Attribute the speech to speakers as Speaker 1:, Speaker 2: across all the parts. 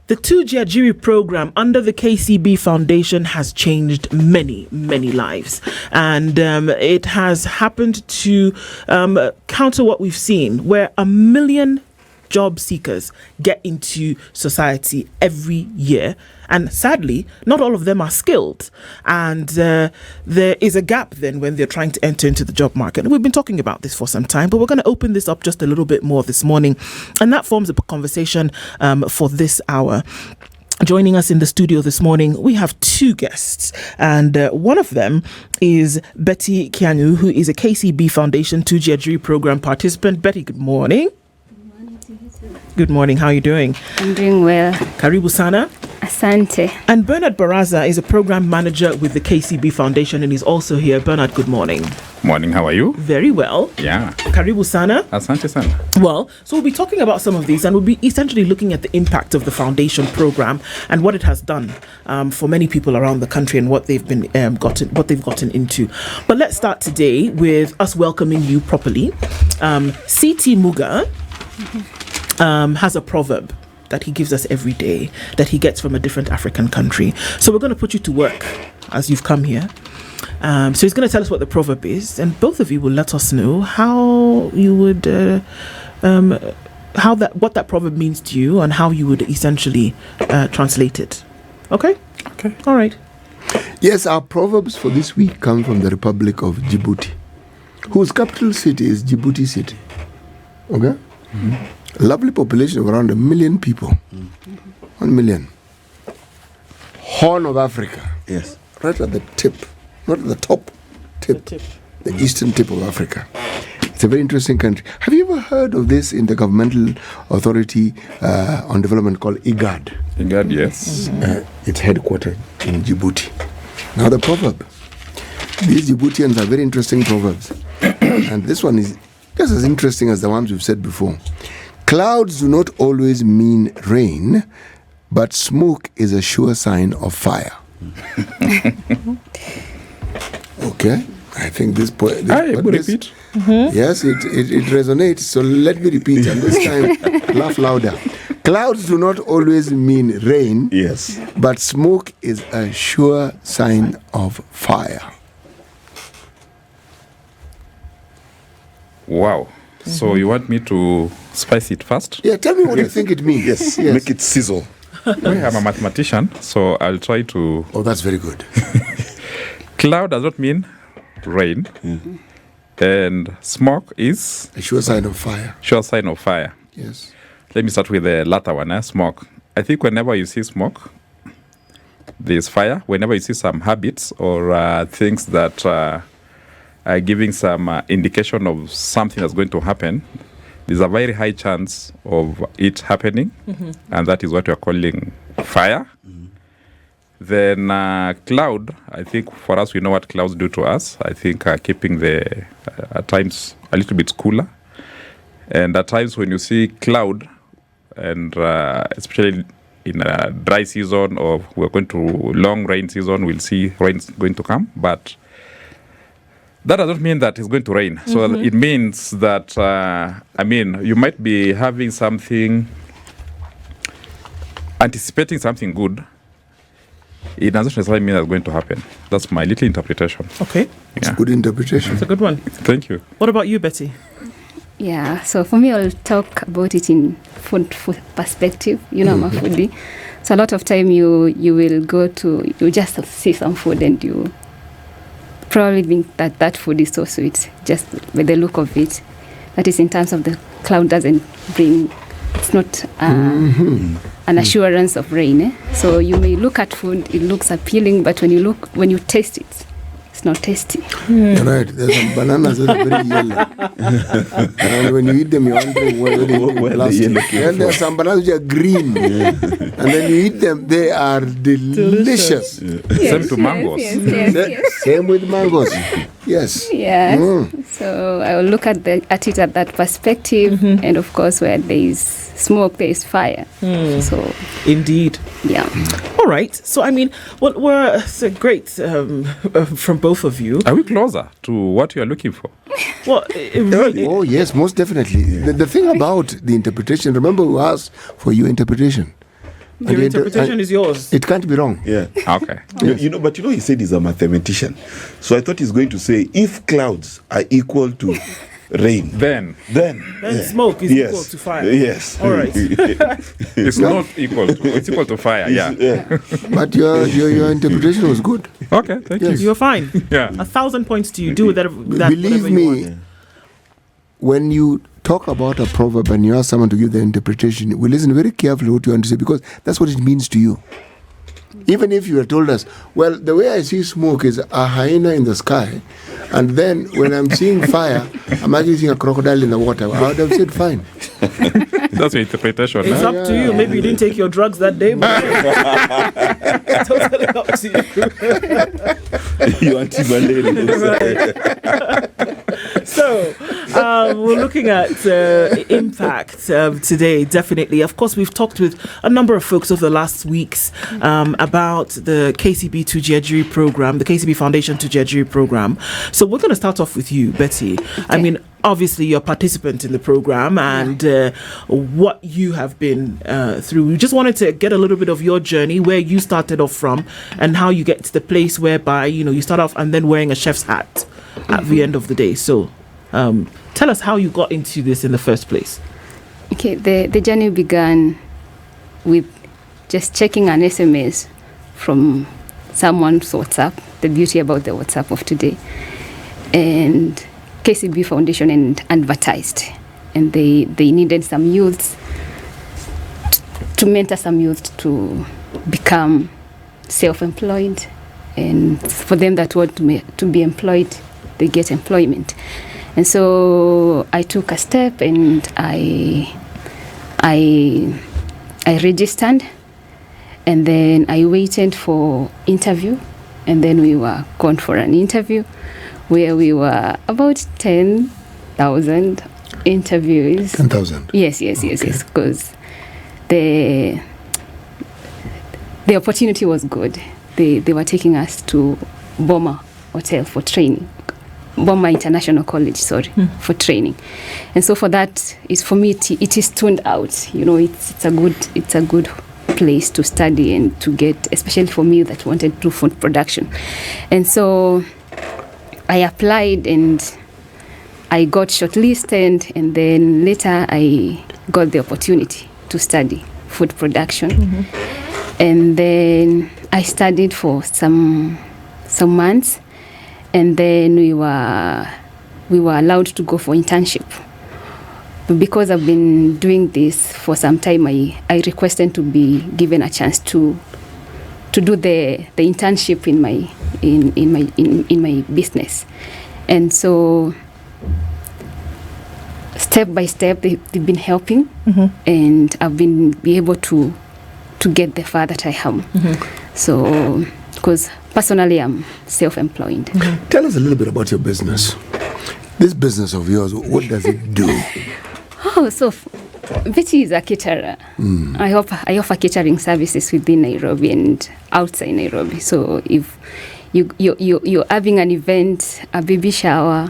Speaker 1: The 2jiajiri program under the KCB Foundation has changed many, many lives. And it has happened to counter what we've seen, where 1 million job seekers get into society every year. And sadly, not all of them are skilled. And there is a gap then when they're trying to enter into the job market. And we've been talking about this for some time, but we're going to open this up just a little bit more this morning. And that forms a conversation for this hour. Joining us in the studio this morning, we have two guests, and one of them is Betty Kainyu, who is a KCB Foundation 2jiajiri program participant. Betty, good morning. Good morning. How are you doing?
Speaker 2: I'm doing well.
Speaker 1: Karibu sana.
Speaker 2: Asante.
Speaker 1: And Benard Barasa is a program manager with the KCB Foundation, and he's also here. Benard, good morning.
Speaker 3: Morning. How are you?
Speaker 1: Very well.
Speaker 3: Yeah.
Speaker 1: Karibu sana.
Speaker 3: Asante sana.
Speaker 1: Well, so we'll be talking about some of these, and we'll be essentially looking at the impact of the foundation program and what it has done for many people around the country and what they've been gotten into. But let's start today with us welcoming you properly. CT Muga has a proverb that he gives us every day that he gets from a different African country. So we're going to put you to work as you've come here. So he's going to tell us what the proverb is, and both of you will let us know how you would, what that proverb means to you, and how you would essentially translate it. Okay?
Speaker 3: Okay.
Speaker 1: All right.
Speaker 4: Yes, our proverbs for this week come from the Republic of Djibouti, whose capital city is Djibouti City. Okay? Mm-hmm. A lovely population of around 1 million people. 1 million. Horn of Africa.
Speaker 5: Yes.
Speaker 4: Right at the tip, not at the top tip. The eastern tip of Africa. It's a very interesting country. Have you ever heard of this intergovernmental authority on development called IGAD?
Speaker 3: IGAD, yes.
Speaker 4: It's headquartered in Djibouti. Now the proverb. These Djiboutians are very interesting proverbs. And this one is just as interesting as the ones we've said before. Clouds do not always mean rain, but smoke is a sure sign of fire. Okay, I think this point.
Speaker 3: Repeat.
Speaker 1: Mm-hmm.
Speaker 4: Yes, it resonates. So let me repeat, and this time laugh louder. Clouds do not always mean rain.
Speaker 5: Yes.
Speaker 4: But smoke is a sure sign of fire.
Speaker 3: Wow. Mm-hmm. So you want me to spice it first?
Speaker 4: Yeah, tell me what you think it means.
Speaker 5: Yes. Make it sizzle.
Speaker 3: I'm a mathematician, so I'll try to...
Speaker 4: Oh, that's very good.
Speaker 3: Cloud does not mean rain. Mm-hmm. And smoke is...
Speaker 4: a sure sign of fire.
Speaker 3: Sure sign of fire.
Speaker 4: Yes.
Speaker 3: Let me start with the latter one, smoke. I think whenever you see smoke, there's fire. Whenever you see some habits or things that are giving some indication of something that's going to happen, there's a very high chance of it happening, and that is what we are calling fire. Mm-hmm. Then cloud, I think for us, we know what clouds do to us. I think keeping the, at times, a little bit cooler. And at times when you see cloud, and especially in a dry season or we're going to long rain season, we'll see rain's going to come. But that doesn't mean that it's going to rain. Mm-hmm. So it means that, you might be having something, anticipating something good. It doesn't necessarily mean that's going to happen. That's my little interpretation.
Speaker 1: Okay.
Speaker 4: It's a good interpretation.
Speaker 1: It's a good one.
Speaker 3: Thank you.
Speaker 1: What about you, Betty?
Speaker 2: Yeah, so for me, I'll talk about it in food perspective. You know, I'm a foodie. So a lot of time you just see some food and you probably think that food is so sweet, just by the look of it. That is in terms of the cloud doesn't bring, it's not an assurance of rain. So you may look at food, it looks appealing, but when you taste it, it's not tasty.
Speaker 4: You're right. There's some bananas that are very yellow. And when you eat them, you wonder where they came from. And there are some bananas which are green. And then you eat them, they are delicious.
Speaker 3: Yes, same to mangoes.
Speaker 2: Yes.
Speaker 4: Same with mangoes. Yes.
Speaker 2: Yeah. So I will look at it at that perspective, and of course, where there is smoke, there is fire. So
Speaker 1: indeed.
Speaker 2: Yeah.
Speaker 1: All right. So it's great from both of you.
Speaker 3: Are we closer to what you are looking for?
Speaker 1: Well,
Speaker 4: oh yes, most definitely. The thing about the interpretation. Remember, we asked for your interpretation.
Speaker 1: Your interpretation is yours.
Speaker 4: It can't be wrong.
Speaker 5: Yeah.
Speaker 3: Okay.
Speaker 5: But he said he's a mathematician. So I thought he's going to say if clouds are equal to rain,
Speaker 3: Then
Speaker 1: Then smoke is equal to fire.
Speaker 5: Yes.
Speaker 1: All right.
Speaker 3: it's not equal to, it's equal to fire. Yeah.
Speaker 4: But your interpretation was good.
Speaker 3: Okay, thank
Speaker 4: Yes.
Speaker 1: You're fine.
Speaker 3: Yeah.
Speaker 1: 1,000 points to you. Do with that.
Speaker 4: Believe
Speaker 1: whatever you
Speaker 4: me,
Speaker 1: want.
Speaker 4: when you talk about a proverb and you ask someone to give the interpretation, we listen very carefully what you want to say because that's what it means to you. Even if you had told us, well, the way I see smoke is a hyena in the sky, and then when I'm seeing fire, I'm actually seeing a crocodile in the water, I would have said fine.
Speaker 3: That's your interpretation.
Speaker 1: It's
Speaker 3: Huh?
Speaker 1: up to you. Maybe you didn't take your drugs that day, but totally up to you.
Speaker 5: You anti-malaria.
Speaker 1: So, we're looking at impact today, definitely. Of course, we've talked with a number of folks over the last weeks about the KCB 2jiajiri program, the KCB Foundation 2jiajiri program. So we're going to start off with you, Betty. Okay. I mean, obviously, you're a participant in the program and what you have been through. We just wanted to get a little bit of your journey, where you started off from and how you get to the place whereby, you start off and then wearing a chef's hat at the end of the day. So tell us how you got into this in the first place.
Speaker 2: Okay, the journey began with just checking an SMS from someone's WhatsApp, the beauty about the WhatsApp of today. And KCB Foundation and advertised, and they needed some youths to mentor some youth to become self-employed, and for them that want to be employed, they get employment. And so I took a step and I registered, and then I waited for interview, and then we were gone for an interview where we were about 10,000 interviewees.
Speaker 4: 10,000?
Speaker 2: Yes, because the opportunity was good. They were taking us to Boma Hotel for training. Boma International College, for training. And so for that, for me, it is tuned out. It's a good place to study and to get, especially for me that wanted to do food production. And so I applied and I got shortlisted, and then later I got the opportunity to study food production. Mm-hmm. And then I studied for some months, and then we were allowed to go for internship. But because I've been doing this for some time, I requested to be given a chance to do the internship in my business. And so step by step they've been helping, and I've been able to get the far that I am. So because personally I'm self-employed.
Speaker 4: Tell us a little bit about your business. This business of yours, what does it do?
Speaker 2: So Betty is a caterer. I offer catering services within Nairobi and outside Nairobi. So if you're having an event, a baby shower,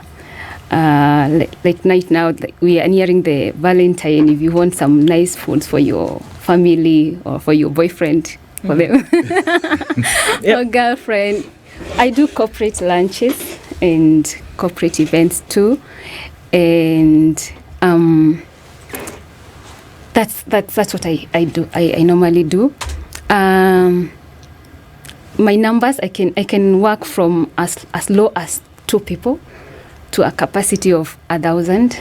Speaker 2: like right now, like we are nearing the Valentine. If you want some nice foods for your family or for your boyfriend, for them, or girlfriend, I do corporate lunches and corporate events too, and that's what I do. I normally do. My numbers, I can work from as low as 2 people to a capacity of 1,000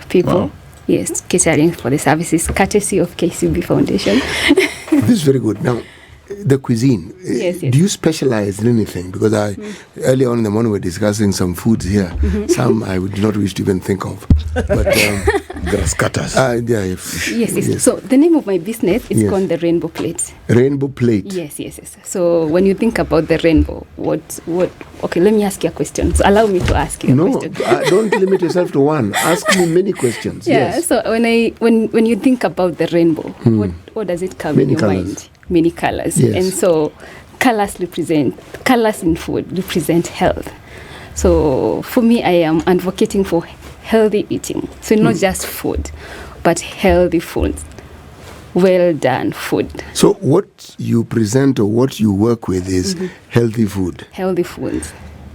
Speaker 2: people.
Speaker 3: Wow.
Speaker 2: Yes, catering for the services courtesy of KCB Foundation.
Speaker 4: This is very good. Now, the cuisine.
Speaker 2: Yes.
Speaker 4: Do you specialize in anything? Because earlier on in the morning we were discussing some foods here. Some I would not wish to even think of. But
Speaker 5: Grass cutters.
Speaker 2: Yes. So the name of my business is called the Rainbow Plate.
Speaker 4: Rainbow Plate.
Speaker 2: Yes. So when you think about the rainbow, what? Okay, let me ask you a question. So allow me to ask you a question.
Speaker 4: No, don't limit yourself to one. Ask me many questions.
Speaker 2: Yeah.
Speaker 4: Yes.
Speaker 2: So when you think about the rainbow, what does it come in your mind? Many colors.
Speaker 4: Yes.
Speaker 2: And so colors in food represent health. So for me, I am advocating for healthy eating. So not just food, but healthy food. well done food.
Speaker 4: So what you present or what you work with is healthy food.
Speaker 2: Healthy foods.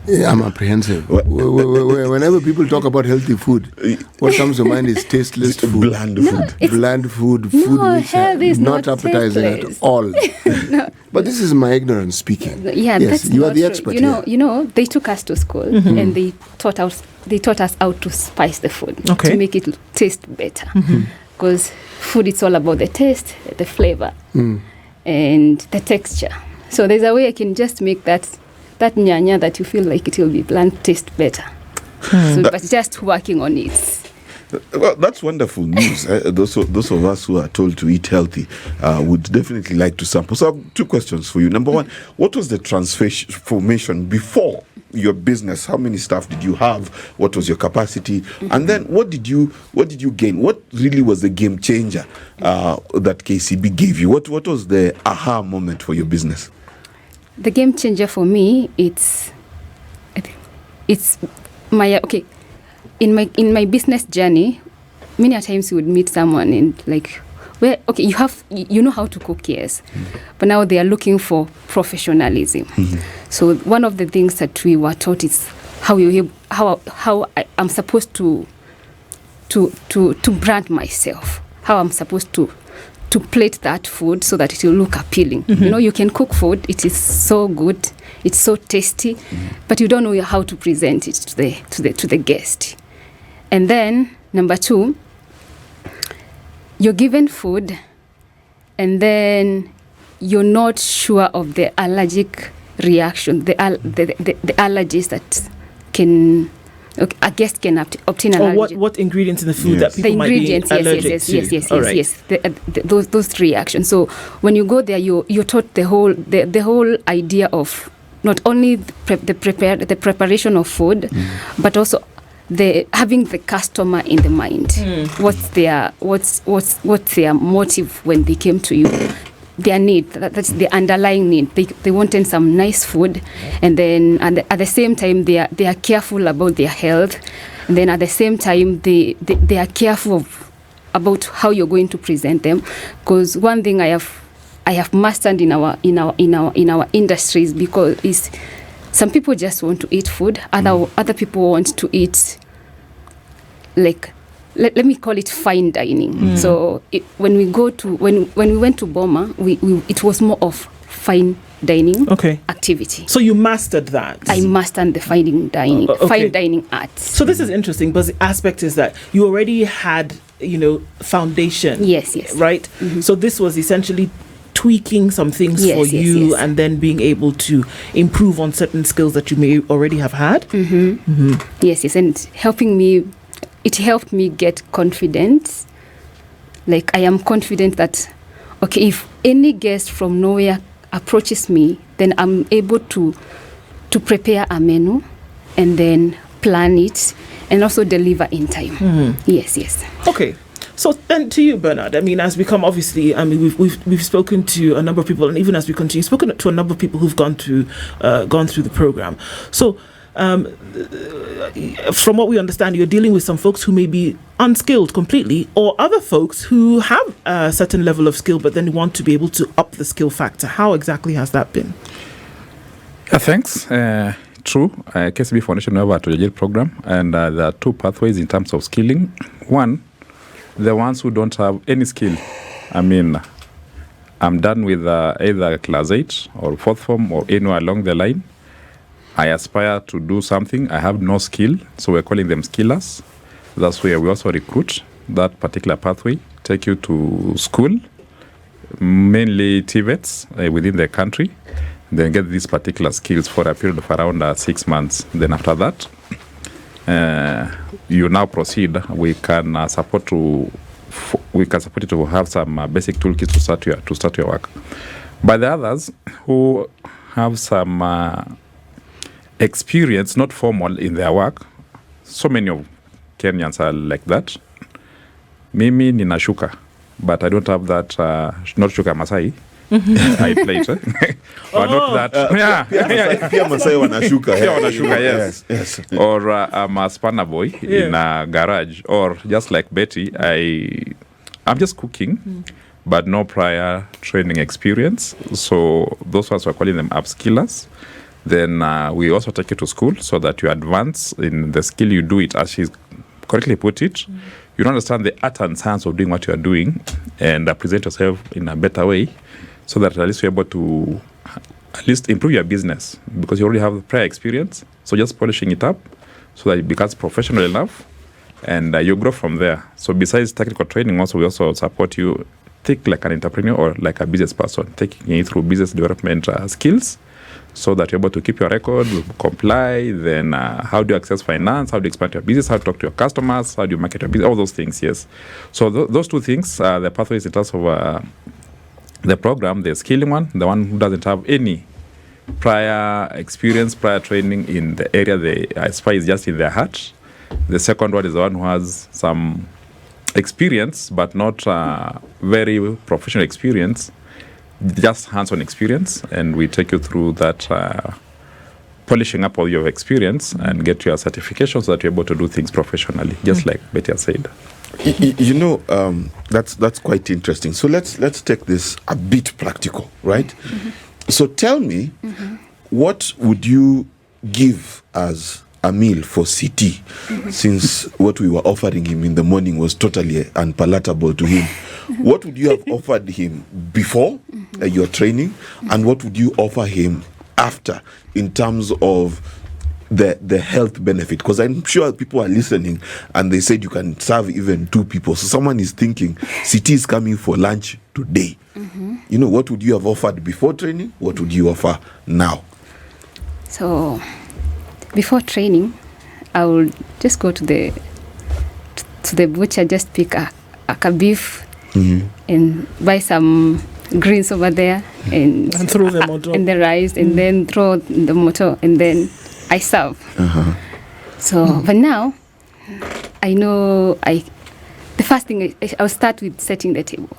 Speaker 4: Yeah, I'm apprehensive. Whenever people talk about healthy food, what comes to mind is tasteless food.
Speaker 5: Bland food.
Speaker 4: Bland food,
Speaker 2: No,
Speaker 4: food which
Speaker 2: healthy is
Speaker 4: not
Speaker 2: not
Speaker 4: appetizing
Speaker 2: tasteless.
Speaker 4: at all. But this is my ignorance speaking.
Speaker 2: Yeah,
Speaker 4: yes,
Speaker 2: that's
Speaker 4: you are
Speaker 2: not
Speaker 4: the
Speaker 2: true.
Speaker 4: expert.
Speaker 2: You know, they took us to school and they taught us how to spice the food
Speaker 1: Okay.
Speaker 2: to make it taste better. Because food, it's all about the taste, the flavor, and the texture. So there's a way I can just make that nyanya that you feel like it will be bland taste better. So, but just working on it.
Speaker 5: Well, that's wonderful news. Those of us who are told to eat healthy would definitely like to sample. So I have 2 questions for you. Number 1, what was the transformation before your business? How many staff did you have? What was your capacity? And then what did you gain? What really was the game changer that KCB gave you? What was the aha moment for your business?
Speaker 2: The game changer for me, it's my in my business journey. Many a times you would meet someone and like, you know how to cook, yes, but now they are looking for professionalism. So one of the things that we were taught is how I'm supposed to brand myself, how I'm supposed to plate that food so that it will look appealing. You know, you can cook food, it is so good, it's so tasty, but you don't know how to present it to the guest. And then number 2, you're given food and then you're not sure of the allergic reaction, the allergies that a guest can obtain an allergy.
Speaker 1: Or what ingredients in the food that people might be allergic to.
Speaker 2: Yes. Those reactions. So when you go there, you're taught the whole idea of not only the preparation of food, but also having the customer in the mind. What's their motive when they came to you? Their need, that's the underlying need. They wanted some nice food, and then at the same time they are careful about their health, and then at the same time they are careful about how you're going to present them. Because one thing I have mastered in our industries, because is some people just want to eat food, other people want to eat like, let me call it fine dining. So when we went to Boma, it was more of fine dining activity.
Speaker 1: So you mastered that.
Speaker 2: I mastered the fine dining art.
Speaker 1: So this is interesting, but the aspect is that you already had, foundation.
Speaker 2: Yes.
Speaker 1: Right? So this was essentially tweaking some things for you and then being able to improve on certain skills that you may already have had.
Speaker 2: Yes, and it helped me get confidence. Like, I am confident that, if any guest from nowhere approaches me, then I'm able to prepare a menu and then plan it and also deliver in time. Yes.
Speaker 1: Okay. So then to you, Benard, as we come, obviously, we've spoken to a number of people, and even as we continue, spoken to a number of people who've gone through the program. So from what we understand, you're dealing with some folks who may be unskilled completely, or other folks who have a certain level of skill, but then want to be able to up the skill factor. How exactly has that been?
Speaker 3: Thanks. True. KCB Foundation, we have a 2jiajiri program, and there are 2 pathways in terms of skilling. One, the ones who don't have any skill. I'm done with either class 8 or 4th form or anywhere along the line. I aspire to do something. I have no skill, so we're calling them skillers. That's where we also recruit that particular pathway, take you to school, mainly TVETs within the country, then get these particular skills for a period of around 6 months. Then after that, you now proceed. We can support you to have some basic toolkits to start your work. But the others who have some experience, not formal in their work, so many of Kenyans are like that. Mimi nina shuka, but I don't have that, not shuka Masai. I plate, but not that.
Speaker 5: Pia Masai wanashuka.
Speaker 3: Pia wanashuka,
Speaker 5: yes.
Speaker 3: Or I'm a spanner boy in a garage, or just like Betty, I'm just cooking, but no prior training experience. So those ones, we're calling them upskillers. Then we also take you to school so that you advance in the skill you do it, as she correctly put it. You understand the art and science of doing what you are doing and present yourself in a better way so that at least you're able to at least improve your business because you already have the prior experience. So just polishing it up so that it becomes professional enough and you grow from there. So besides technical training, also we also support you think like an entrepreneur or like a business person, taking you through business development skills so that you're able to keep your record, comply, then how do you access finance, how do you expand your business, how to talk to your customers, how do you market your business, all those things, yes. So those two things, the pathways in terms of the program, the skilling one, the one who doesn't have any prior experience, prior training in the area they aspire is just in their heart. The second one is the one who has some experience, but not very professional experience, just hands-on experience, and we take you through that polishing up all your experience and get your certification so that you're able to do things professionally, just like Betty has said.
Speaker 5: You know, that's quite interesting. So let's take this a bit practical, right? So tell me, what would you give as a meal for CT, since what we were offering him in the morning was totally unpalatable to him? What would you have offered him before your training, and what would you offer him after in terms of the health benefit? Because I'm sure people are listening and they said you can serve even 2 people. So someone is thinking, CT is coming for lunch today. You know, what would you have offered before training? What would you offer now?
Speaker 2: So before training, I will just go to the butcher, just pick a beef and buy some greens over there and
Speaker 1: throw them on top.
Speaker 2: And the rice, and then throw in the motor, and then I serve. So, but now I know the first thing I'll start with setting the table.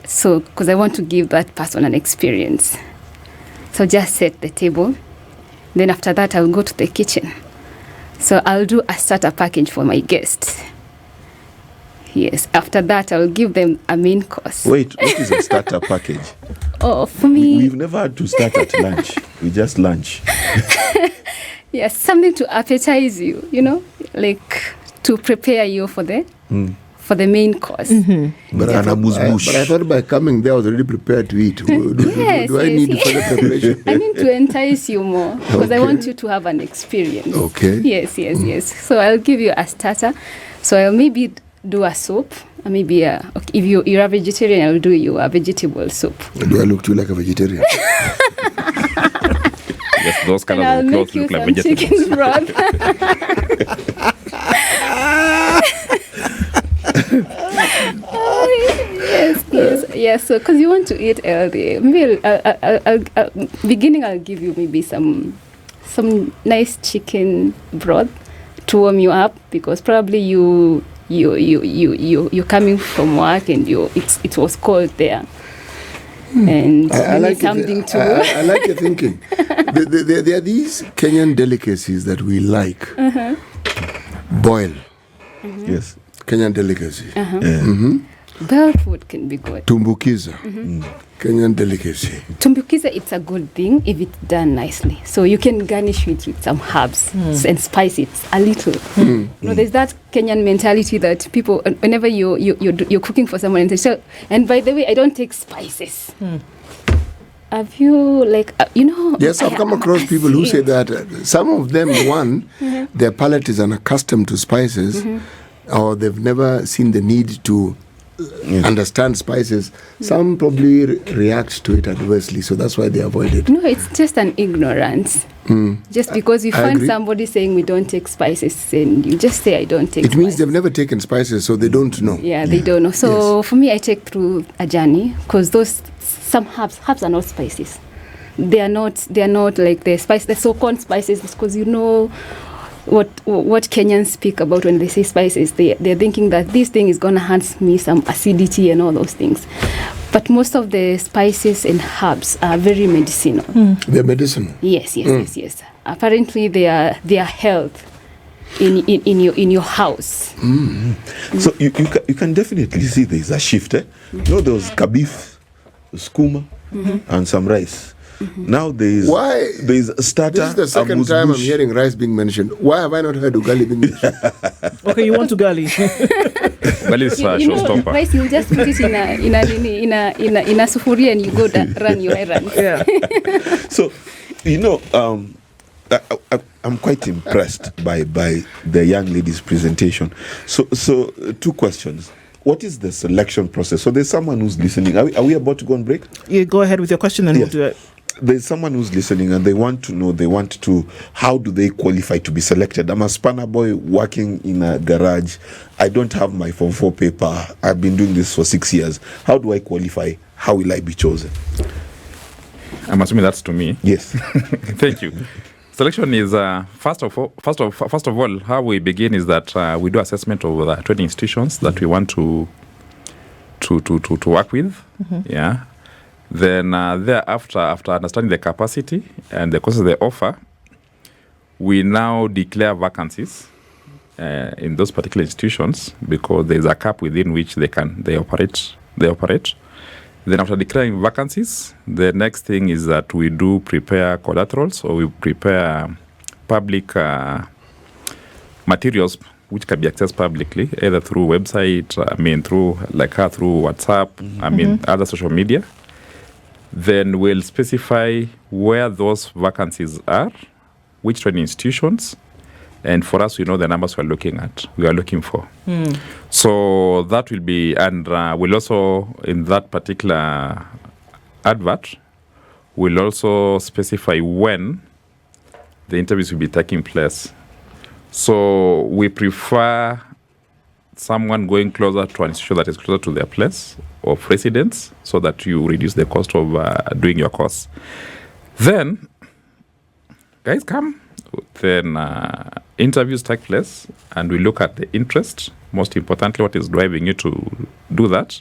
Speaker 2: So, because I want to give that person an experience. So just set the table. Then after that, I'll go to the kitchen. So I'll do a starter package for my guests. Yes. After that, I'll give them a main course.
Speaker 5: Wait, what is a starter package?
Speaker 2: Oh, for me...
Speaker 5: We've never had to start at lunch. We just lunch.
Speaker 2: Yes, something to appetize you, you know, like to prepare you for the main course.
Speaker 5: But I
Speaker 4: thought by coming there, I was already prepared to eat. Do I need further preparation?
Speaker 2: I need to entice you more because I want you to have an experience.
Speaker 4: Okay.
Speaker 2: Yes. So I'll give you a starter. So I'll maybe do a soup. Maybe if you're a vegetarian, I'll do you a vegetable soup.
Speaker 4: Do I look to you like a vegetarian?
Speaker 3: Yes, those kind
Speaker 2: and
Speaker 3: of
Speaker 2: I'll
Speaker 3: clothes
Speaker 2: make you
Speaker 3: look like
Speaker 2: some
Speaker 3: vegetables.
Speaker 2: chicken broth. Yes. So, because you want to eat healthy, maybe I'll beginning. I'll give you maybe some nice chicken broth to warm you up, because probably you're coming from work and it was cold there. And
Speaker 4: I like
Speaker 2: something
Speaker 4: it.
Speaker 2: to.
Speaker 4: I like your thinking. There are these Kenyan delicacies that we like. Boil.
Speaker 5: Yes.
Speaker 4: Kenyan delicacy.
Speaker 2: Boiled food can be good.
Speaker 4: Tumbukiza. Kenyan delicacy.
Speaker 2: Tumbukiza, it's a good thing if it's done nicely. So you can garnish it with some herbs and spice it a little. You know, there's that Kenyan mentality that people, whenever you're cooking for someone, and they say, and by the way, I don't take spices. Have you,
Speaker 4: Yes, I've come across people who say that some of them, their palate is unaccustomed to spices, or they've never seen the need to understand spices. Some probably react to it adversely, so that's why they avoid it.
Speaker 2: No, it's just an ignorance. Just because you find somebody saying we don't take spices, and you just say I don't take spices.
Speaker 4: It means they've never taken spices, so they don't know.
Speaker 2: Yeah, they don't know. So for me, I take through a journey, because some herbs are not spices. They are not like the so-called spices, because you know what Kenyans speak about when they say spices. They're thinking that this thing is gonna hurt me some acidity and all those things. But most of the spices and herbs are very medicinal.
Speaker 4: They're medicinal.
Speaker 2: Yes. Apparently, their health in your house.
Speaker 5: So you can definitely see there's a shift. You know, there was kabif, skuma, and some rice. Now there's a starter.
Speaker 4: This is the second time I'm hearing rice being mentioned. Why have I not heard ugali being mentioned?
Speaker 1: Okay, you want ugali?
Speaker 3: Ugali is showstopper.
Speaker 2: Rice, you just put it in a sufuria and you go run your errands.
Speaker 1: Yeah.
Speaker 5: So, you know, I'm quite impressed by the young lady's presentation. So 2 questions. What is the selection process? So there's someone who's listening. Are we about to go on break?
Speaker 1: Yeah, go ahead with your question and we'll do it.
Speaker 5: There's someone who's listening and they want to know, how do they qualify to be selected? I'm a spanner boy working in a garage. I don't have my Form 4 paper. I've been doing this for 6 years. How do I qualify? How will I be chosen?
Speaker 3: I'm assuming that's to me.
Speaker 5: Yes.
Speaker 3: Thank you. Selection is first of all, how we begin is that we do assessment of the training institutions that we want to work with. Yeah. Then thereafter, after understanding the capacity and the courses they offer, we now declare vacancies in those particular institutions because there is a cap within which they operate. Then after declaring vacancies, the next thing is that we do prepare collaterals, or we prepare public materials which can be accessed publicly, either through website, through WhatsApp, other social media. Then we'll specify where those vacancies are, which training institutions, and for us, we know the numbers we are looking for. So that will be, and we'll also, in that particular advert, we'll also specify when the interviews will be taking place. So we prefer someone going closer to an institution that is closer to their place of residence, so that you reduce the cost of doing your course. Then, guys come. Then interviews take place, and we look at the interest. Most importantly, what is driving you to do that.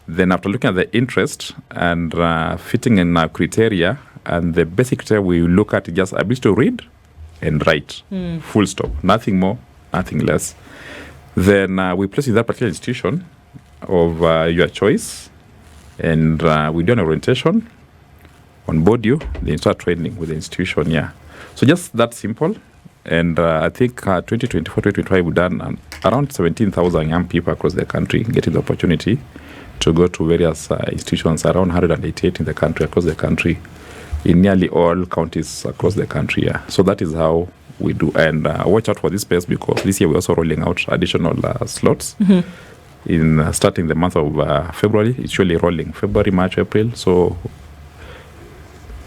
Speaker 3: Then after looking at the interest and fitting in our criteria, and the basic criteria we look at is just ability to read and write. Full stop. Nothing more, nothing less. Then we place in that particular institution of your choice, and we do an orientation, onboard you, then start training with the institution. Yeah. So just that simple. And I think 2024-2025 we've done around 17,000 young people across the country getting the opportunity to go to various institutions, around 188 in the country, across the country, in nearly all counties across the country. Yeah. So that is how we do. And watch out for this space, because this year we're also rolling out additional slots in starting the month of February. It's usually rolling February, March, April. So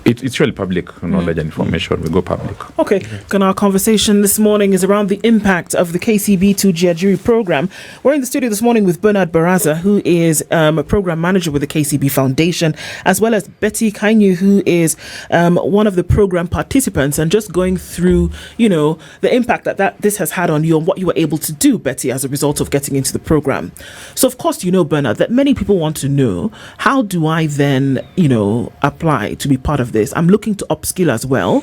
Speaker 3: it's really public knowledge and information. We go public.
Speaker 1: Okay. And our conversation this morning is around the impact of the KCB 2jiajiri program. We're in the studio this morning with Benard Barasa, who is a program manager with the KCB Foundation, as well as Betty Kainyu, who is one of the program participants, and just going through, the impact that this has had on you and what you were able to do, Betty, as a result of getting into the program. So, of course, Bernard, that many people want to know, how do I then, apply to be part of this? I'm looking to upskill as well.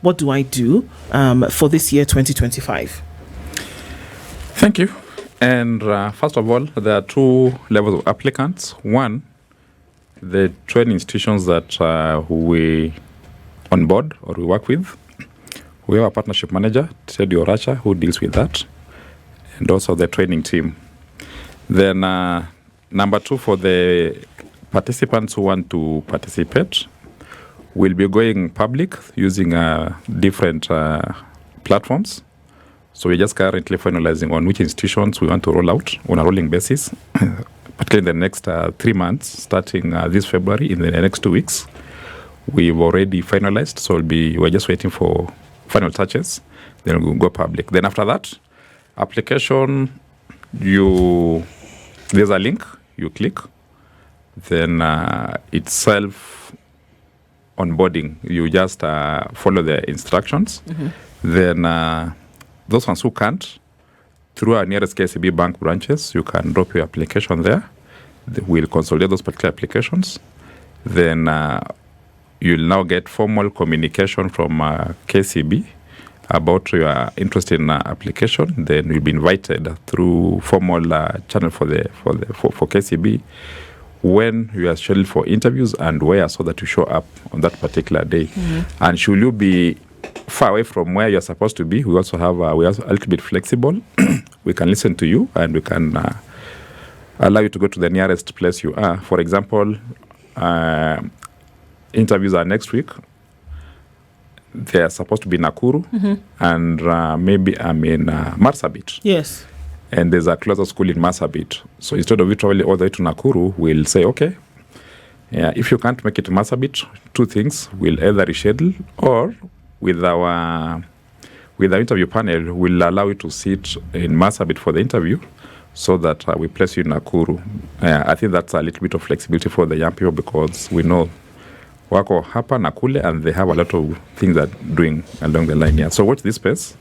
Speaker 1: What do I do for this year, 2025?
Speaker 3: Thank you. And first of all, there are 2 levels of applicants. One, the training institutions that we onboard or we work with. We have a partnership manager, Teddy or Asha, who deals with that, and also the training team. Then number 2, for the participants who want to participate, we'll be going public using different platforms. So we're just currently finalizing on which institutions we want to roll out on a rolling basis, particularly in the next 3 months, starting this February. In the next 2 weeks, we've already finalized. So we're just waiting for final touches. Then we'll go public. Then after that, application, there's a link, you click. Then itself, onboarding, you just follow the instructions. Then those ones who can't, through our nearest KCB bank branches, you can drop your application there. We'll consolidate those particular applications. Then you'll now get formal communication from KCB about your interest in application, then you'll be invited through formal channel for KCB when you are scheduled for interviews and where, so that you show up on that particular day. And should you be far away from where you're supposed to be, we also have we are a little bit flexible. We can listen to you and we can allow you to go to the nearest place you are. For example, interviews are next week. They are supposed to be Nakuru, and maybe I'm in Marsabit.
Speaker 1: Yes.
Speaker 3: And there's a closer school in Marsabit. So instead of you traveling all the way to Nakuru, we'll say, okay, if you can't make it to Marsabit, two things, we'll either reschedule, or with our interview panel, we'll allow you to sit in Marsabit for the interview, so that we place you in Nakuru. I think that's a little bit of flexibility for the young people, because we know wako hapa na kule, and they have a lot of things that doing along the line. So watch this space.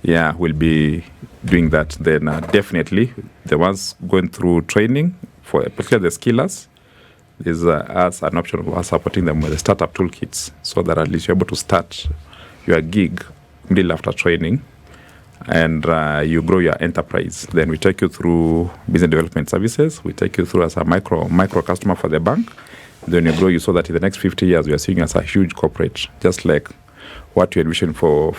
Speaker 3: We'll be doing that. Then definitely the ones going through training, for particularly the skillers, is as an option of us supporting them with the startup toolkits, so that at least you're able to start your gig immediately after training, and you grow your enterprise. Then we take you through business development services. We take you through as a micro customer for the bank. Then you grow you, so that in the next 50 years we are seeing as a huge corporate, just like what you envisioned for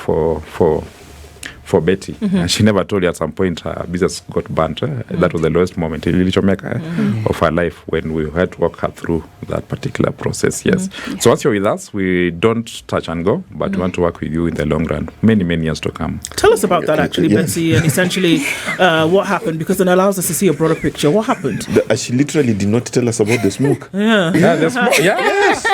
Speaker 3: Betty. And she never told you at some point her business got burnt. That was the lowest moment in of her life, when we had to walk her through that particular process. Yes. So once you're with us, we don't touch and go, but we want to work with you in the long run, many years to come.
Speaker 1: Tell us about that, actually, Betsy, and essentially what happened, because it allows us to see a broader picture. What happened?
Speaker 5: She literally did not tell us about the smoke.
Speaker 3: The smoke. Yes.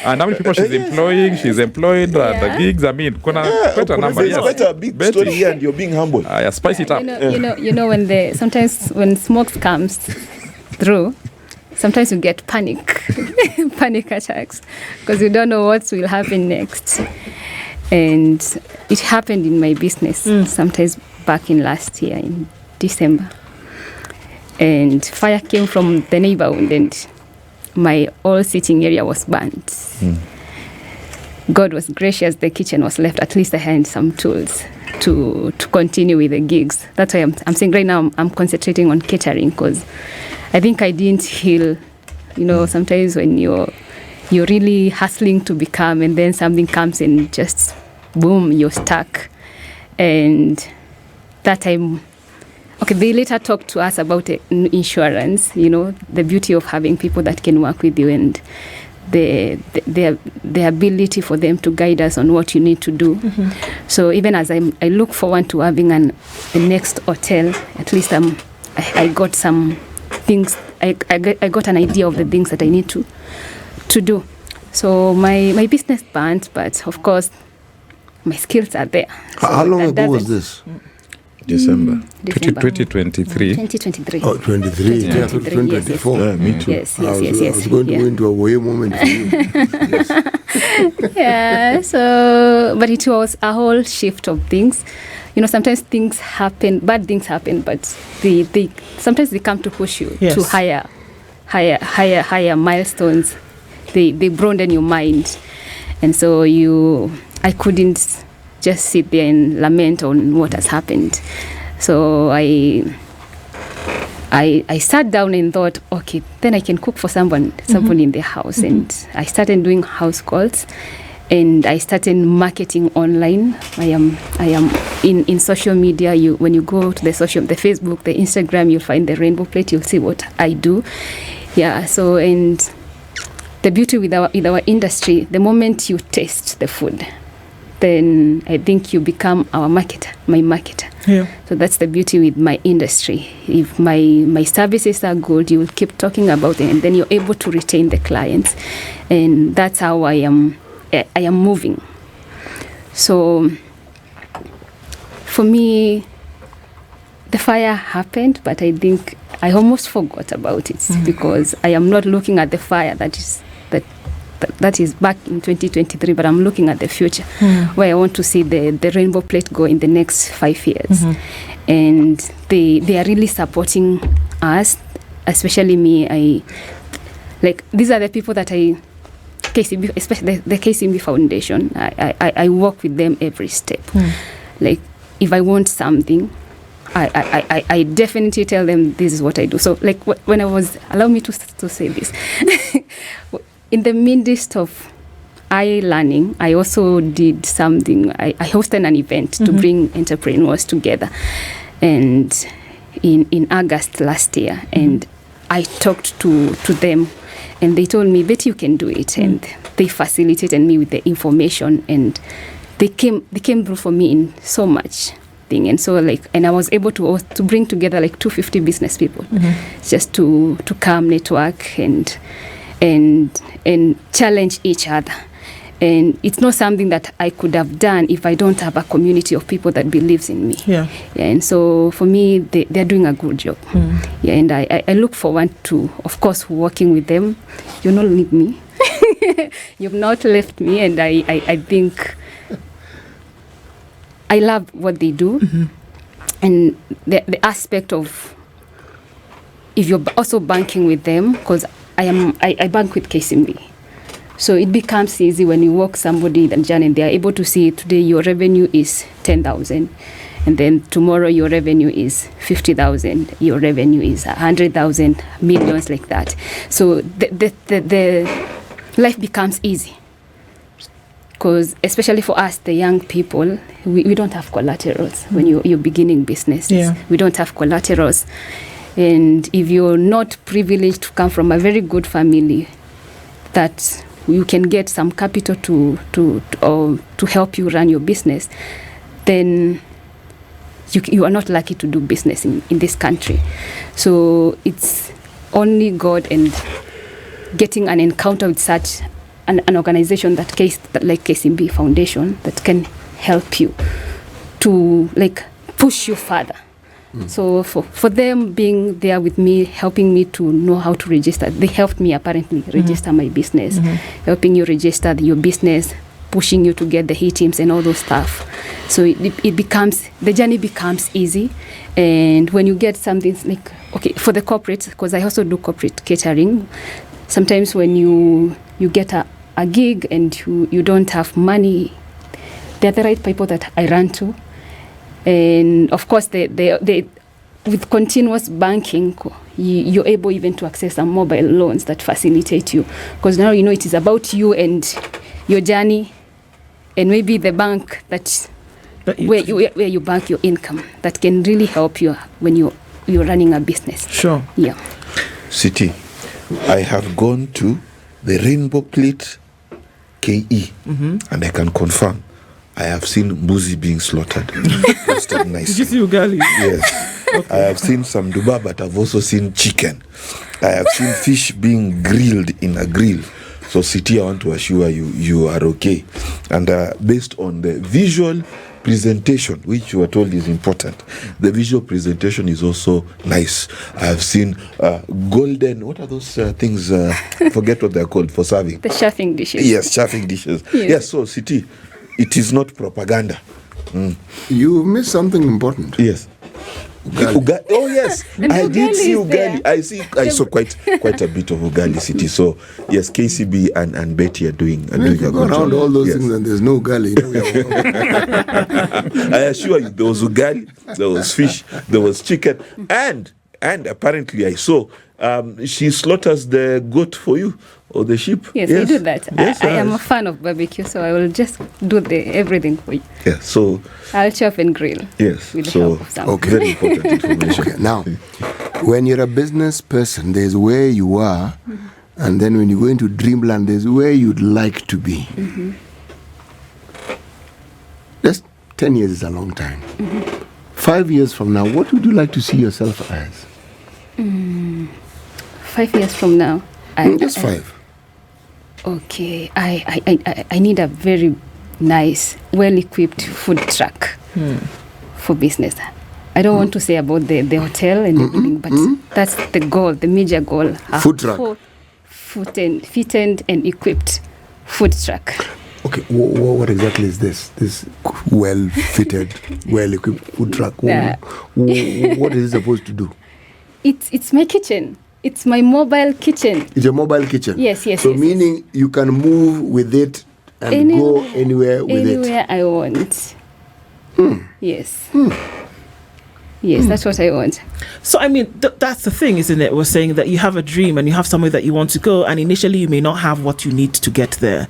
Speaker 3: And how many people she's employing? She's employed the gigs. I mean, quite a number.
Speaker 5: It's quite a big story here, and you're being humble.
Speaker 3: Spice it up.
Speaker 2: You know when sometimes when smoke comes through, sometimes you get panic attacks, because you don't know what will happen next. And it happened in my business sometimes back in last year in December. And fire came from the neighborhood, and my whole sitting area was burnt. God was gracious, the kitchen was left. At least I had some tools to continue with the gigs. That's why I'm saying right now I'm concentrating on catering, because I think I didn't heal. Sometimes when you're really hustling to become, and then something comes and just boom, you're stuck. And that time, they later talked to us about insurance, the beauty of having people that can work with you, and the ability for them to guide us on what you need to do. So even as I look forward to having the next hotel, at least I got some things, I got an idea of the things that I need to do. So my business burnt, but of course my skills are there. So
Speaker 4: how long ago was this?
Speaker 5: December
Speaker 3: 2023.
Speaker 2: 2023.
Speaker 4: Oh, 23. Yeah, 2024.
Speaker 2: Yes.
Speaker 5: Me too.
Speaker 2: Yes.
Speaker 4: I was going to go into a way moment for you.
Speaker 2: Yeah, so, but it was a whole shift of things. Sometimes things happen, bad things happen, but sometimes they come to push you to higher milestones. They broaden your mind. And so I couldn't just sit there and lament on what has happened. So I sat down and thought, okay, then I can cook for someone in the house. And I started doing house calls, and I started marketing online. I am in social media. When you go to the Facebook, the Instagram, you'll find the rainbow plate. You'll see what I do. Yeah. So, and the beauty with our industry, the moment you taste the food, then I think you become my marketer. Yeah. So that's the beauty with my industry. If my services are good, you will keep talking about it, and then you're able to retain the clients. And that's how I am moving. So for me, the fire happened, but I think I almost forgot about it, because I am not looking at the fire that is back in 2023, but I'm looking at the future, where I want to see the rainbow plate go in the next 5 years. And they are really supporting us, especially me. These are the people that I KCB, especially the KCB Foundation, I work with them every step. Like, if I want something, I definitely tell them this is what I do. So, like, when I was, allow me to say this, in the midst of learning, I also did something. I hosted an event to bring entrepreneurs together, and in August last year, and I talked to them, and they told me, Betty, you can do it, and they facilitated me with the information, and they came through for me in so much thing. And so, like, and I was able to bring together like 250 business people just to come, network, and challenge each other. And it's not something that I could have done if I don't have a community of people that believes in me. Yeah, and so for me, they're doing a good job. Yeah, and I look forward to, of course, working with them. You don't leave me. You've not left me, and I think I love what they do. And the aspect of, if you're also banking with them, because I bank with KCB. So it becomes easy when you work somebody in the journey, they are able to see today your revenue is 10,000, and then tomorrow your revenue is 50,000, your revenue is 100,000, millions, like that. So the life becomes easy, because especially for us, the young people, we don't have collaterals when you're beginning business. Yeah. We don't have collaterals, and if you're not privileged to come from a very good family, that you can get some capital to help you run your business, then you are not lucky to do business in this country. So it's only God and getting an encounter with such an organization like KCB Foundation that can help you to, like, push you further. So for them being there with me, helping me to know how to register, they helped me apparently register my business, helping you register your business, pushing you to get the teams and all those stuff. So it becomes, the journey becomes easy. And when you get something like, okay, for the corporates, because I also do corporate catering, sometimes when you get a gig and you don't have money, they're the right people that I run to. And of course, they with continuous banking, you're able even to access some mobile loans that facilitate you, because now you know it is about you and your journey, and maybe the bank where you bank your income that can really help you when you're running a business.
Speaker 1: Sure.
Speaker 2: Yeah.
Speaker 5: City, I have gone to the Rainbow Plate KE, and I can confirm I have seen mbuzi being slaughtered. Roasted nicely.
Speaker 1: Did you see ugali?
Speaker 5: Yes. Okay. I have seen some duba, but I've also seen chicken. I have seen fish being grilled in a grill. So, City, I want to assure you are okay. And based on the visual presentation, which you are told is important, the visual presentation is also nice. I have seen golden, what are those things? Forget what they're called for serving.
Speaker 2: The chafing dishes.
Speaker 5: Yes, chafing dishes. Yes, so, City, it is not propaganda.
Speaker 4: You missed something important.
Speaker 5: Yes. Ugali. Oh yes, I did see ugali. I saw quite a bit of ugali, City. So yes, KCB and Betty are doing a good job.
Speaker 4: Around all those things and there's no ugali.
Speaker 5: I assure you, there was ugali, there was fish, there was chicken, and apparently I saw she slaughters the goat for you. Or the sheep.
Speaker 2: Yes, I do that. Yes, I am a fan of barbecue, so I will just do everything for you.
Speaker 5: Yeah, so
Speaker 2: I'll chop and grill.
Speaker 5: Yes,
Speaker 2: with the help of someone.
Speaker 4: Okay,
Speaker 5: very important information.
Speaker 4: Okay, now, when you're a business person, there's where you are, and then when you go into dreamland, there's where you'd like to be. Just 10 years is a long time. 5 years from now, what would you like to see yourself as?
Speaker 2: 5 years from now.
Speaker 4: Just 5.
Speaker 2: Okay, I need a very nice, well-equipped food truck for business. I don't want to say about the hotel and the building, but that's the goal, the major goal.
Speaker 4: Food truck.
Speaker 2: Fitted and equipped food truck.
Speaker 4: Okay, what exactly is this? This well-fitted, well-equipped food truck? What is it supposed to do?
Speaker 2: It's my kitchen. It's my mobile kitchen.
Speaker 4: It's a mobile kitchen.
Speaker 2: Yes.
Speaker 4: So meaning you can move with it and go anywhere with it.
Speaker 2: Anywhere I want. Yes. Yes, that's what I want.
Speaker 1: So, I mean, that's the thing, isn't it? We're saying that you have a dream and you have somewhere that you want to go, and initially you may not have what you need to get there.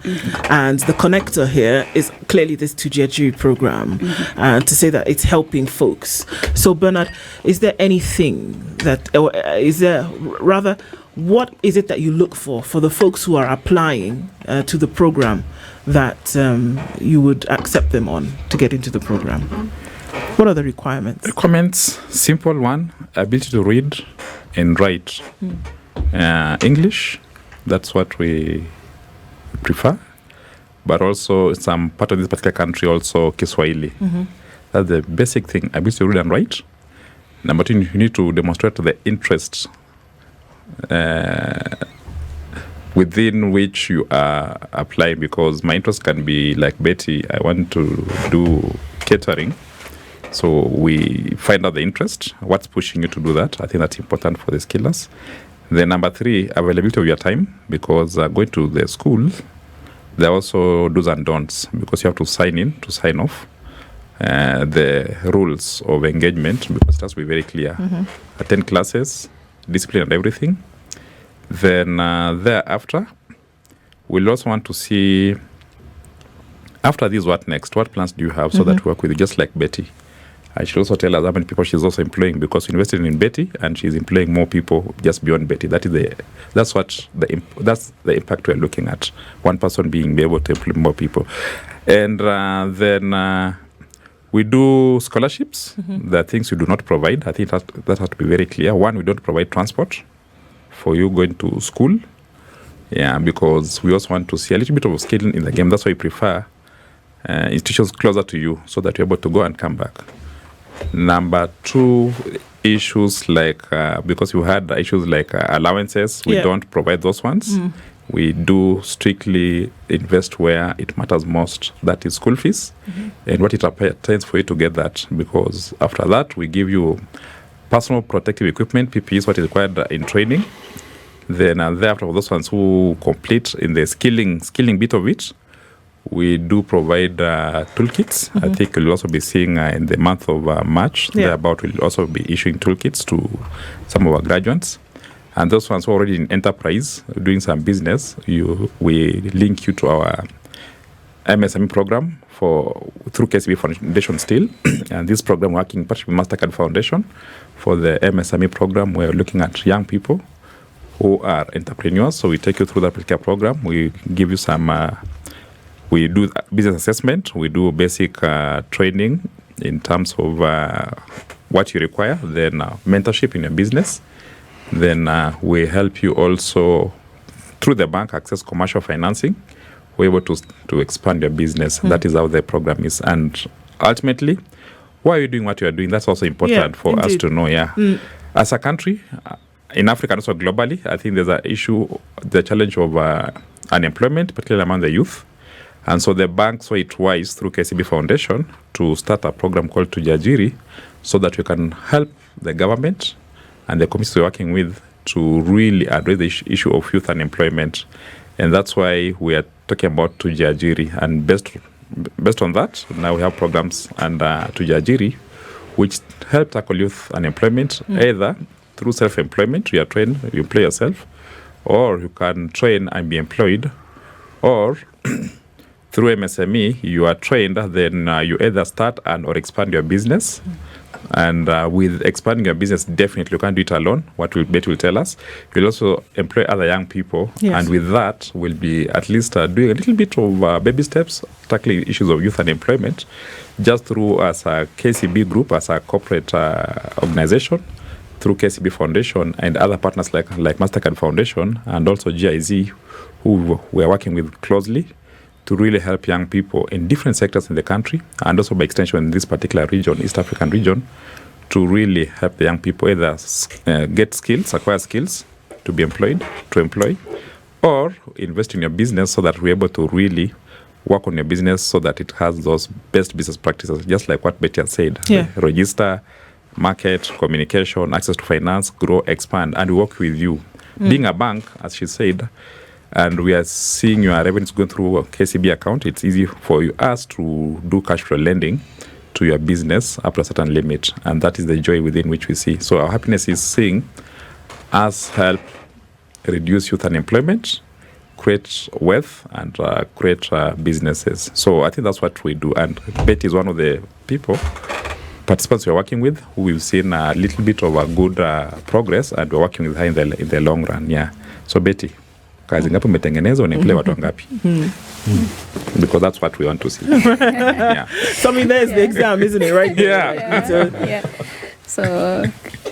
Speaker 1: And the connector here is clearly this 2jiajiri program, to say that it's helping folks. So, Benard, is there anything that, or is there, rather, what is it that you look for the folks who are applying to the program that you would accept them on to get into the program? What are the requirements?
Speaker 3: Requirements, simple one, ability to read and write. English, that's what we prefer. But also some part of this particular country, also Kiswahili. That's the basic thing, ability to read and write. Number two, you need to demonstrate the interest within which you are applying, because my interest can be like Betty, I want to do catering. So we find out the interest, what's pushing you to do that. I think that's important for the skillers. Then number three, availability of your time, because going to the school, there are also do's and don'ts, because you have to sign in, to sign off the rules of engagement, because it has to be very clear. Attend classes, discipline and everything. Then thereafter, we'll also want to see, after this, what next? What plans do you have so that we work with you, just like Betty? I should also tell us how many people she's also employing, because we invested in Betty and she's employing more people just beyond Betty. That's the impact we're looking at. One person being able to employ more people. And then we do scholarships. There are things we do not provide. I think that has to be very clear. One, we don't provide transport for you going to school. Yeah, because we also want to see a little bit of skill in the game. That's why we prefer institutions closer to you, so that you're able to go and come back. Number two, issues like, because you had issues like allowances, we don't provide those ones. We do strictly invest where it matters most, that is school fees, and what it obtains for you to get that, because after that, we give you personal protective equipment, PPE is what is required in training. Then thereafter, for those ones who complete in the skilling bit of it, we do provide toolkits. I think we'll also be seeing in the month of March, thereabout, we'll also be issuing toolkits to some of our graduates. And those ones who are already in enterprise, doing some business, we link you to our MSME program through KCB Foundation still. And this program working partially with MasterCard Foundation for the MSME program, we're looking at young people who are entrepreneurs. So we take you through that particular program. We give you some... we do business assessment. We do basic training in terms of what you require. Then mentorship in your business. Then we help you also through the bank access commercial financing. We're able to expand your business. That is how the program is. And ultimately, why are you doing what you are doing? That's also important for us to know. As a country, in Africa and also globally, I think there's an issue, the challenge of unemployment, particularly among the youth. And so the bank saw it wise through KCB Foundation to start a program called 2jiajiri, so that we can help the government and the communities we're working with to really address the issue of youth unemployment. And that's why we are talking about 2jiajiri. And based on that, now we have programs under 2jiajiri, which help tackle youth unemployment, either through self-employment, you are trained, you employ yourself, or you can train and be employed, or through MSME, you are trained, then you either start or expand your business. And with expanding your business, definitely you can't do it alone. What Betty will tell us, you'll also employ other young people. And with that, we'll be at least doing a little bit of baby steps, tackling issues of youth unemployment, just through as a KCB group, as a corporate organization, through KCB Foundation and other partners like MasterCard Foundation and also GIZ, who we are working with closely to really help young people in different sectors in the country, and also by extension in this particular region, East African region, to really help the young people either get skills, acquire skills to be employed, to employ, or invest in your business so that we're able to really work on your business so that it has those best business practices, just like what Betty has said. Register, market, communication, access to finance, grow, expand, and we work with you. Being a bank, as she said, and we are seeing your revenues going through a KCB account, it's easy for us to do cash flow lending to your business up to a certain limit, and that is the joy within which we see. So our happiness is seeing us help reduce youth unemployment, create wealth, and create businesses. So I think that's what we do, and Betty is one of the participants we are working with who we've seen a little bit of a good progress, and we're working with her in the long run. Yeah. So Betty, kazi ngapi umetengeneza, unaemploy watu wangapi? Because that's what we want to see. Yeah.
Speaker 1: So I mean, there's the exam, isn't it? Right there.
Speaker 2: Yeah. So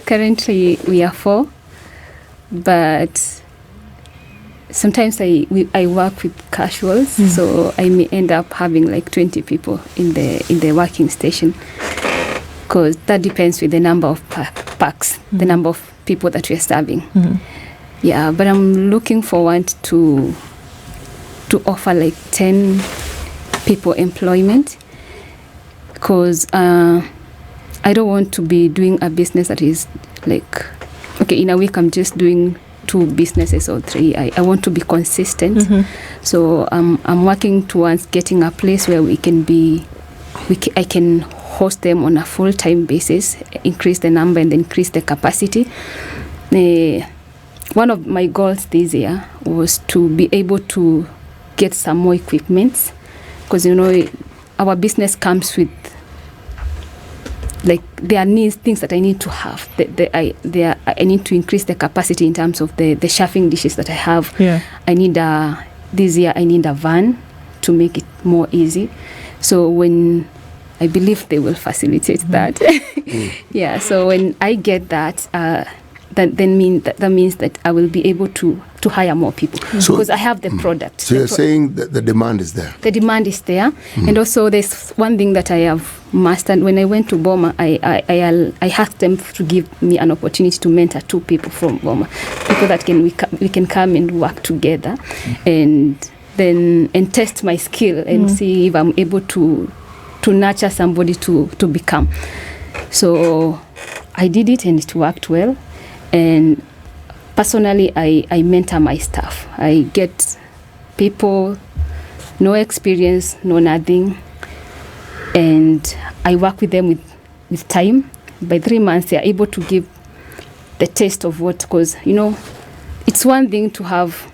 Speaker 2: currently we are 4, but sometimes I work with casuals, so I may end up having like 20 people in the working station, because that depends with the number of packs, the number of people that we are serving. Yeah, but I'm looking forward to offer like 10 people employment, because I don't want to be doing a business that is like, okay, in a week I'm just doing 2 businesses or 3. I want to be consistent. So I'm working towards getting a place where I can host them on a full-time basis, increase the number and increase the capacity. One of my goals this year was to be able to get some more equipment, because our business comes with, like, there are things that I need to have. I need to increase the capacity in terms of the chefing dishes that I have.
Speaker 1: Yeah.
Speaker 2: This year I need a van to make it more easy. So when I believe they will facilitate that. Yeah. So when I get that, that means that I will be able to hire more people, because I have the product.
Speaker 4: So you're saying that the demand is there? The
Speaker 2: demand is there. And also there's one thing that I have mastered. When I went to Boma, I asked them to give me an opportunity to mentor 2 people from Boma, people that we can come and work together, and test my skill and see if I'm able to nurture somebody to become. So I did it and it worked well. And personally, I mentor my staff. I get people, no experience, no nothing, and I work with them with time. By 3 months, they are able to give the taste of what, because it's one thing to have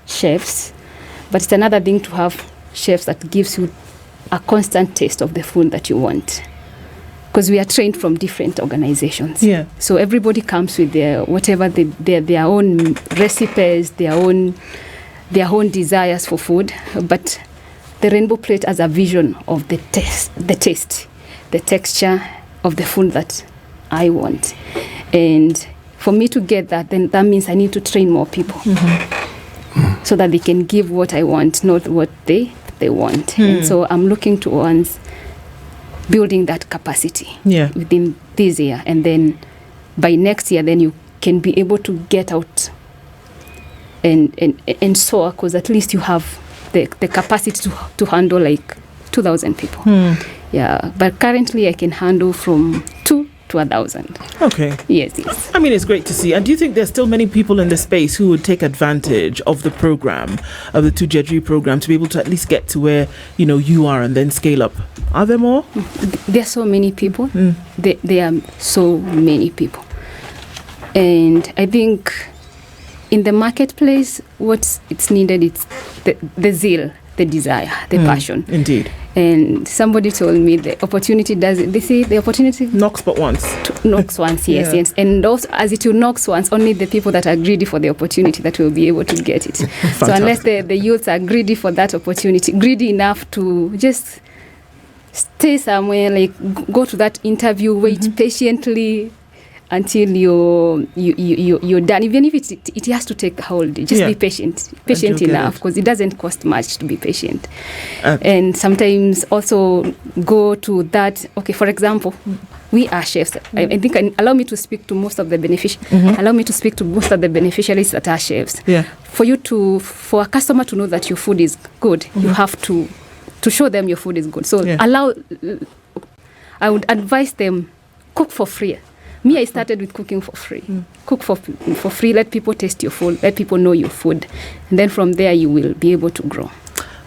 Speaker 2: chefs, but it's another thing to have chefs that gives you a constant taste of the food that you want. Because we are trained from different organizations.
Speaker 1: Yeah.
Speaker 2: So everybody comes with their own recipes, their own desires for food. But the Rainbow Plate has a vision of the taste, the texture of the food that I want. And for me to get that, then that means I need to train more people, so that they can give what I want, not what they want. And so I'm looking towards building that capacity within this year, and then by next year, then you can be able to get out and soar, because at least you have the capacity to handle like 2,000 people. Yeah, but currently I can handle from 2 to 1,000.
Speaker 1: Okay.
Speaker 2: Yes.
Speaker 1: I mean, it's great to see. And do you think there's still many people in the space who would take advantage of the program, of the 2jiajiri program, to be able to at least get to where you are and then scale up? Are there more?
Speaker 2: There are so many people. There are so many people. And I think in the marketplace, what's needed is the zeal, the desire, the passion.
Speaker 1: Indeed.
Speaker 2: And somebody told me the opportunity they say the opportunity
Speaker 1: knocks but once.
Speaker 2: Knocks once, yes. And also, as it will knocks once, only the people that are greedy for the opportunity that will be able to get it. So unless the youths are greedy for that opportunity, greedy enough to just stay somewhere, like go to that interview, wait patiently until you're done, even if it has to take the whole day. Just be patient enough, because it doesn't cost much to be patient. And sometimes also go to that. Okay, for example, we are chefs. I think allow me to speak to most of the allow me to speak to most of the beneficiaries that are chefs. For a customer to know that your food is good, you have to show them your food is good. So I would advise them, cook for free. Me, I started with cooking for free. Cook for free. Let people taste your food. Let people know your food. And then from there, you will be able to grow.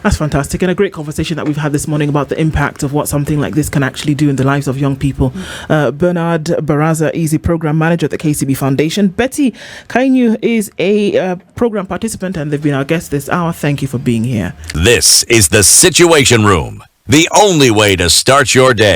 Speaker 1: That's fantastic, and a great conversation that we've had this morning about the impact of what something like this can actually do in the lives of young people. Benard Barasa is a program manager at the KCB Foundation. Betty Kainyu is a program participant, and they've been our guests this hour. Thank you for being here.
Speaker 6: This is the Situation Room, the only way to start your day.